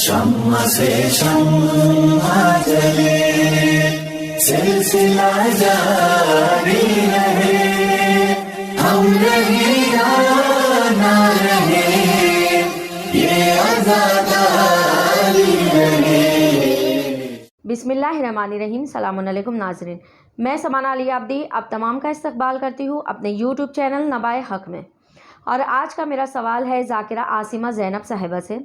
شمع سے شمع جلے سلسلہ جاری رہے، ہم رہے یا نہ رہے یہ عزاداری رہے۔ بسم اللہ الرحمن الرحیم۔ السلام علیکم ناظرین، میں سمانہ علی عابدی آپ تمام کا استقبال کرتی ہوں اپنے یوٹیوب چینل نبائے حق میں۔ اور آج کا میرا سوال ہے ذاکرہ عاصمہ زینب صاحبہ سے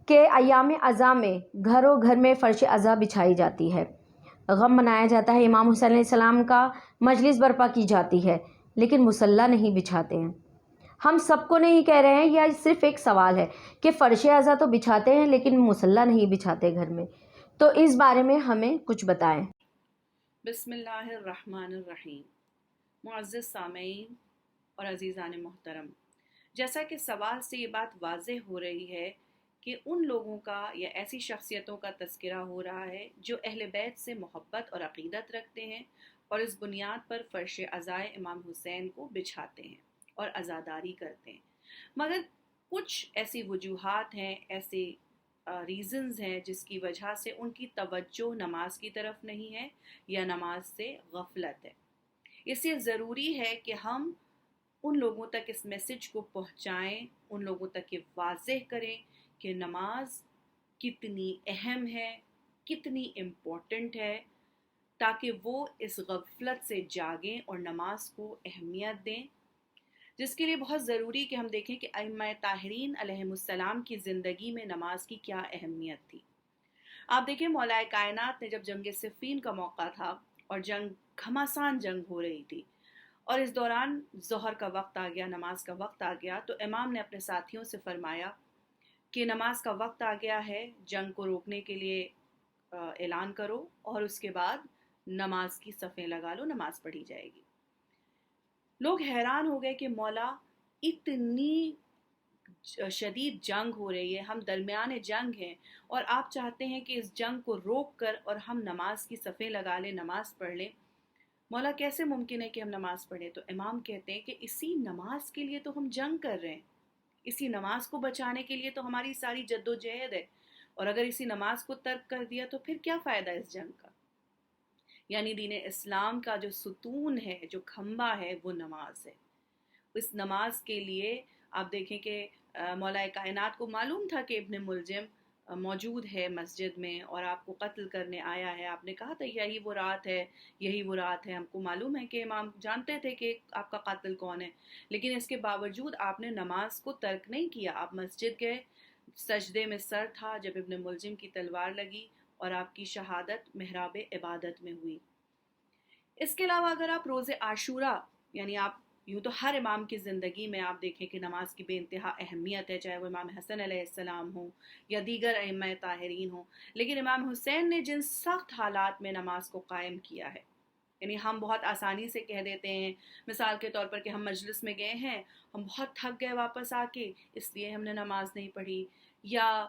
کہ ایام عزا میں گھروں گھر میں فرش عزا بچھائی جاتی ہے، غم منایا جاتا ہے، امام حسین علیہ السلام کا مجلس برپا کی جاتی ہے، لیکن مصلی نہیں بچھاتے ہیں۔ ہم سب کو نہیں کہہ رہے ہیں، یا صرف ایک سوال ہے کہ فرش عزا تو بچھاتے ہیں لیکن مصلی نہیں بچھاتے گھر میں، تو اس بارے میں ہمیں کچھ بتائیں۔ بسم اللہ الرحمن الرحیم۔ معزز سامعین اور عزیزان محترم، جیسا کہ سوال سے یہ بات واضح ہو رہی ہے کہ ان لوگوں کا یا ایسی شخصیتوں کا تذکرہ ہو رہا ہے جو اہل بیت سے محبت اور عقیدت رکھتے ہیں اور اس بنیاد پر فرش عزائے امام حسین کو بچھاتے ہیں اور عزاداری کرتے ہیں، مگر کچھ ایسی وجوہات ہیں، ایسے ریزنز ہیں جس کی وجہ سے ان کی توجہ نماز کی طرف نہیں ہے یا نماز سے غفلت ہے۔ اس لیے ضروری ہے کہ ہم ان لوگوں تک اس میسج کو پہنچائیں، ان لوگوں تک یہ واضح کریں کہ نماز کتنی اہم ہے، کتنی امپورٹنٹ ہے، تاکہ وہ اس غفلت سے جاگیں اور نماز کو اہمیت دیں، جس کے لیے بہت ضروری کہ ہم دیکھیں کہ ائمہ طاہرین علیہم السلام کی زندگی میں نماز کی کیا اہمیت تھی۔ آپ دیکھیں مولا کائنات نے جب جنگ صفین کا موقع تھا اور جنگ گھماسان جنگ ہو رہی تھی اور اس دوران ظہر کا وقت آ گیا، نماز کا وقت آ گیا، تو امام نے اپنے ساتھیوں سے فرمایا کہ نماز کا وقت آ گیا ہے، جنگ کو روکنے کے لیے اعلان کرو اور اس کے بعد نماز کی صفیں لگا لو، نماز پڑھی جائے گی۔ لوگ حیران ہو گئے کہ مولا اتنی شدید جنگ ہو رہی ہے، ہم درمیان جنگ ہیں اور آپ چاہتے ہیں کہ اس جنگ کو روک کر اور ہم نماز کی صفیں لگا لیں، نماز پڑھ لیں، مولا کیسے ممکن ہے کہ ہم نماز پڑھیں؟ تو امام کہتے ہیں کہ اسی نماز کے لیے تو ہم جنگ کر رہے ہیں، اسی نماز کو بچانے کے لیے تو ہماری ساری جد و جہد ہے، اور اگر اسی نماز کو ترک کر دیا تو پھر کیا فائدہ اس جنگ کا؟ یعنی دین اسلام کا جو ستون ہے، جو کھمبا ہے، وہ نماز ہے۔ اس نماز کے لیے آپ دیکھیں کہ مولا کائنات کو معلوم تھا کہ ابن ملجم موجود ہے مسجد میں اور آپ کو قتل کرنے آیا ہے، آپ نے کہا تھا یہی وہ رات ہے، یہی وہ رات ہے، ہم کو معلوم ہے کہ امام جانتے تھے کہ آپ کا قاتل کون ہے، لیکن اس کے باوجود آپ نے نماز کو ترک نہیں کیا، آپ مسجد گئے، سجدے میں سر تھا جب ابن ملجم کی تلوار لگی اور آپ کی شہادت محراب عبادت میں ہوئی۔ اس کے علاوہ اگر آپ روز عاشورہ، یعنی آپ یوں تو ہر امام کی زندگی میں آپ دیکھیں کہ نماز کی بے انتہا اہمیت ہے، چاہے وہ امام حسن علیہ السلام ہوں یا دیگر ائمہ طاہرین ہوں، لیکن امام حسین نے جن سخت حالات میں نماز کو قائم کیا ہے، یعنی ہم بہت آسانی سے کہہ دیتے ہیں، مثال کے طور پر کہ ہم مجلس میں گئے ہیں، ہم بہت تھک گئے واپس آ کے، اس لیے ہم نے نماز نہیں پڑھی، یا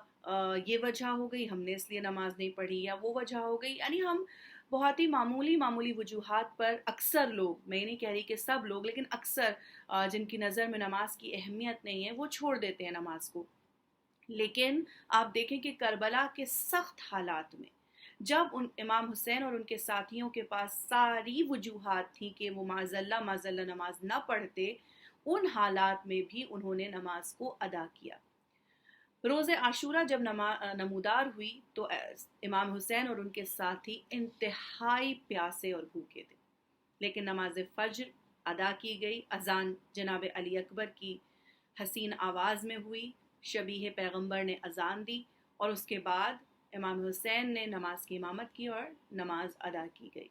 یہ وجہ ہو گئی ہم نے اس لیے نماز نہیں پڑھی، یا وہ وجہ ہو گئی، یعنی ہم بہت ہی معمولی وجوہات پر اکثر لوگ، میں نہیں کہہ رہی کہ سب لوگ، لیکن اکثر جن کی نظر میں نماز کی اہمیت نہیں ہے وہ چھوڑ دیتے ہیں نماز کو۔ لیکن آپ دیکھیں کہ کربلا کے سخت حالات میں جب امام حسین اور ان کے ساتھیوں کے پاس ساری وجوہات تھیں کہ وہ معذاللہ نماز نہ پڑھتے، ان حالات میں بھی انہوں نے نماز کو ادا کیا۔ روز عاشورہ جب نمودار ہوئی تو امام حسین اور ان کے ساتھی انتہائی پیاسے اور بھوکے تھے، لیکن نماز فجر ادا کی گئی، اذان جناب علی اکبر کی حسین آواز میں ہوئی، شبیہ پیغمبر نے اذان دی اور اس کے بعد امام حسین نے نماز کی امامت کی اور نماز ادا کی گئی۔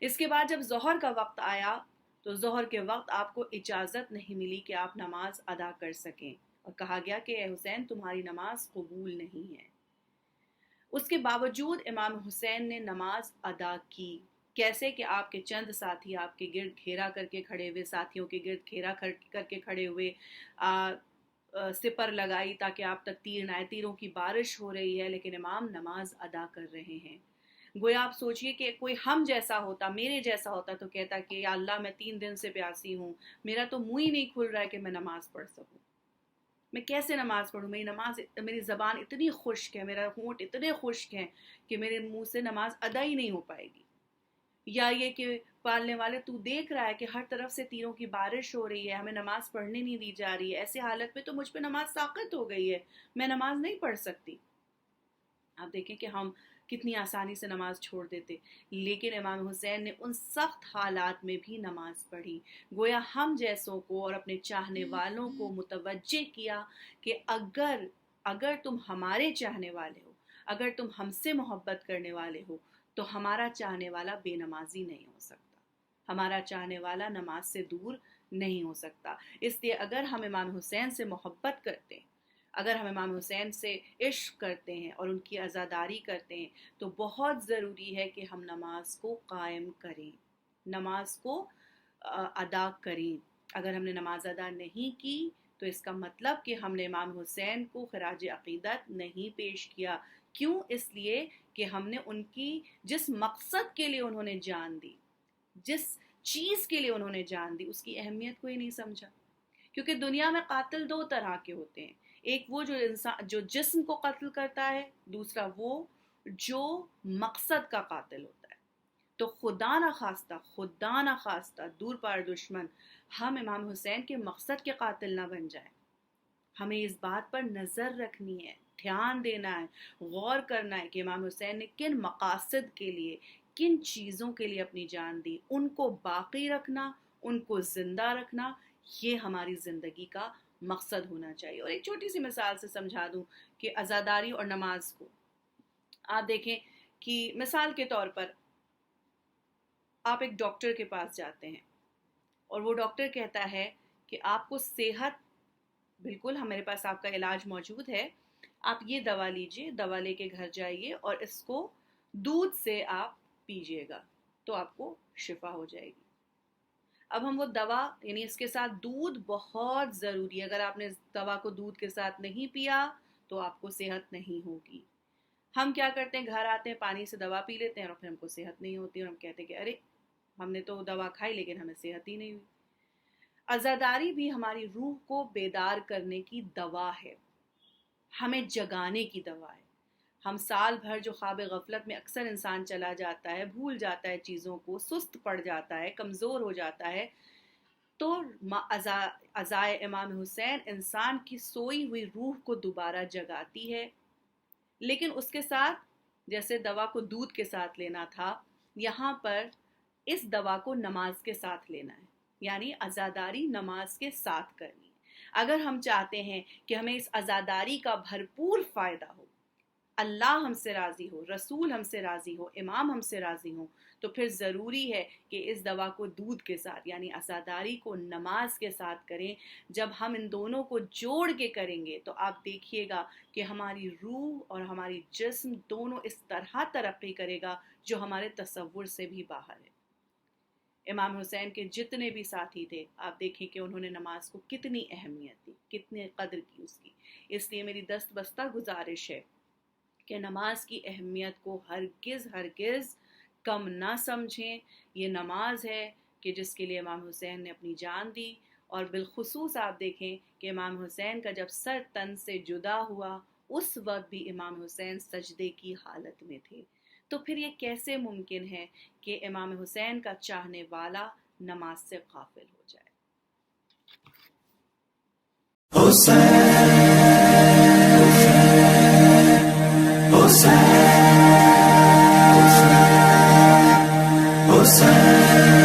اس کے بعد جب ظہر کا وقت آیا تو ظہر کے وقت آپ کو اجازت نہیں ملی کہ آپ نماز ادا کر سکیں، اور کہا گیا کہ اے حسین تمہاری نماز قبول نہیں ہے۔ اس کے باوجود امام حسین نے نماز ادا کی، کیسے کہ آپ کے چند ساتھی آپ کے گرد گھیرا کر کے کھڑے ہوئے، ساتھیوں کے گرد گھیرا کر کے کھڑے ہوئے، سپر لگائی تاکہ آپ تک تیر نہ آئے، تیروں کی بارش ہو رہی ہے، لیکن امام نماز ادا کر رہے ہیں۔ گویا آپ سوچئے کہ کوئی ہم جیسا ہوتا، میرے جیسا ہوتا تو کہتا کہ یا اللہ میں 3 دن سے پیاسی ہوں، میرا تو منہ ہی نہیں کھل رہا ہے کہ میں نماز پڑھ سکوں۔ میں کیسے نماز پڑھوں؟ میری زبان اتنی خشک ہے، میرا ہونٹ اتنے خشک ہیں کہ میرے منہ سے نماز ادا ہی نہیں ہو پائے گی. یا یہ کہ پالنے والے تو دیکھ رہا ہے کہ ہر طرف سے تیروں کی بارش ہو رہی ہے، ہمیں نماز پڑھنے نہیں دی جا رہی ہے، ایسے حالت میں تو مجھ پہ نماز ساقط ہو گئی ہے، میں نماز نہیں پڑھ سکتی. آپ دیکھیں کہ ہم کتنی آسانی سے نماز چھوڑ دیتے، لیکن امام حسین نے ان سخت حالات میں بھی نماز پڑھی. گویا ہم جیسوں کو اور اپنے چاہنے والوں کو متوجہ کیا کہ اگر تم ہمارے چاہنے والے ہو، اگر تم ہم سے محبت کرنے والے ہو، تو ہمارا چاہنے والا بے نمازی نہیں ہو سکتا، ہمارا چاہنے والا نماز سے دور نہیں ہو سکتا. اس لیے اگر ہم امام حسین سے محبت کرتے ہیں، اگر ہم امام حسین سے عشق کرتے ہیں اور ان کی عزاداری کرتے ہیں، تو بہت ضروری ہے کہ ہم نماز کو قائم کریں، نماز کو ادا کریں. اگر ہم نے نماز ادا نہیں کی تو اس کا مطلب کہ ہم نے امام حسین کو خراج عقیدت نہیں پیش کیا. کیوں؟ اس لیے کہ ہم نے ان کی جس مقصد کے لیے انہوں نے جان دی، جس چیز کے لیے انہوں نے جان دی، اس کی اہمیت کو ہی نہیں سمجھا. کیونکہ دنیا میں قاتل دو طرح کے ہوتے ہیں، ایک وہ جو جسم کو قتل کرتا ہے، دوسرا وہ جو مقصد کا قاتل ہوتا ہے. تو خدا نہ خواستہ دور پار دشمن ہم امام حسین کے مقصد کے قاتل نہ بن جائیں. ہمیں اس بات پر نظر رکھنی ہے، دھیان دینا ہے، غور کرنا ہے کہ امام حسین نے کن مقاصد کے لیے، کن چیزوں کے لیے اپنی جان دی. ان کو باقی رکھنا، ان کو زندہ رکھنا، یہ ہماری زندگی کا مقصد ہونا چاہیے. اور ایک چھوٹی سی مثال سے سمجھا دوں کہ عزاداری اور نماز کو آپ دیکھیں کہ مثال کے طور پر آپ ایک ڈاکٹر کے پاس جاتے ہیں اور وہ ڈاکٹر کہتا ہے کہ آپ کو صحت، بالکل ہمارے پاس آپ کا علاج موجود ہے، آپ یہ دوا لیجئے، دوا لے کے گھر جائیے اور اس کو دودھ سے آپ پیجئے گا تو آپ کو شفا ہو جائے گی. اب ہم وہ دوا، یعنی اس کے ساتھ دودھ بہت ضروری ہے، اگر آپ نے اس دوا کو دودھ کے ساتھ نہیں پیا تو آپ کو صحت نہیں ہوگی. ہم کیا کرتے ہیں، گھر آتے ہیں، پانی سے دوا پی لیتے ہیں اور پھر ہم کو صحت نہیں ہوتی، اور ہم کہتے ہیں کہ ارے ہم نے تو دوا کھائی لیکن ہمیں صحت ہی نہیں ہوئی. عزاداری بھی ہماری روح کو بیدار کرنے کی دوا ہے، ہمیں جگانے کی دوا ہے. ہم سال بھر جو خواب غفلت میں اکثر انسان چلا جاتا ہے، بھول جاتا ہے چیزوں کو، سست پڑ جاتا ہے، کمزور ہو جاتا ہے، تو عزائے امام حسین انسان کی سوئی ہوئی روح کو دوبارہ جگاتی ہے. لیکن اس کے ساتھ، جیسے دوا کو دودھ کے ساتھ لینا تھا، یہاں پر اس دوا کو نماز کے ساتھ لینا ہے، یعنی عزاداری نماز کے ساتھ کرنی ہے. اگر ہم چاہتے ہیں کہ ہمیں اس عزاداری کا بھرپور فائدہ ہو، اللہ ہم سے راضی ہو، رسول ہم سے راضی ہو، امام ہم سے راضی ہوں، تو پھر ضروری ہے کہ اس دوا کو دودھ کے ساتھ، یعنی عزاداری کو نماز کے ساتھ کریں. جب ہم ان دونوں کو جوڑ کے کریں گے تو آپ دیکھیے گا کہ ہماری روح اور ہماری جسم دونوں اس طرح ترقی کرے گا جو ہمارے تصور سے بھی باہر ہے. امام حسین کے جتنے بھی ساتھی تھے، آپ دیکھیں کہ انہوں نے نماز کو کتنی اہمیت دی، کتنے قدر کی اس کی. اس لیے میری دست بستہ گزارش ہے کہ نماز کی اہمیت کو ہرگز کم نہ سمجھیں. یہ نماز ہے کہ جس کے لیے امام حسین نے اپنی جان دی. اور بالخصوص آپ دیکھیں کہ امام حسین کا جب سر تن سے جدا ہوا، اس وقت بھی امام حسین سجدے کی حالت میں تھے. تو پھر یہ کیسے ممکن ہے کہ امام حسین کا چاہنے والا نماز سے غافل ہو جائے؟ حسین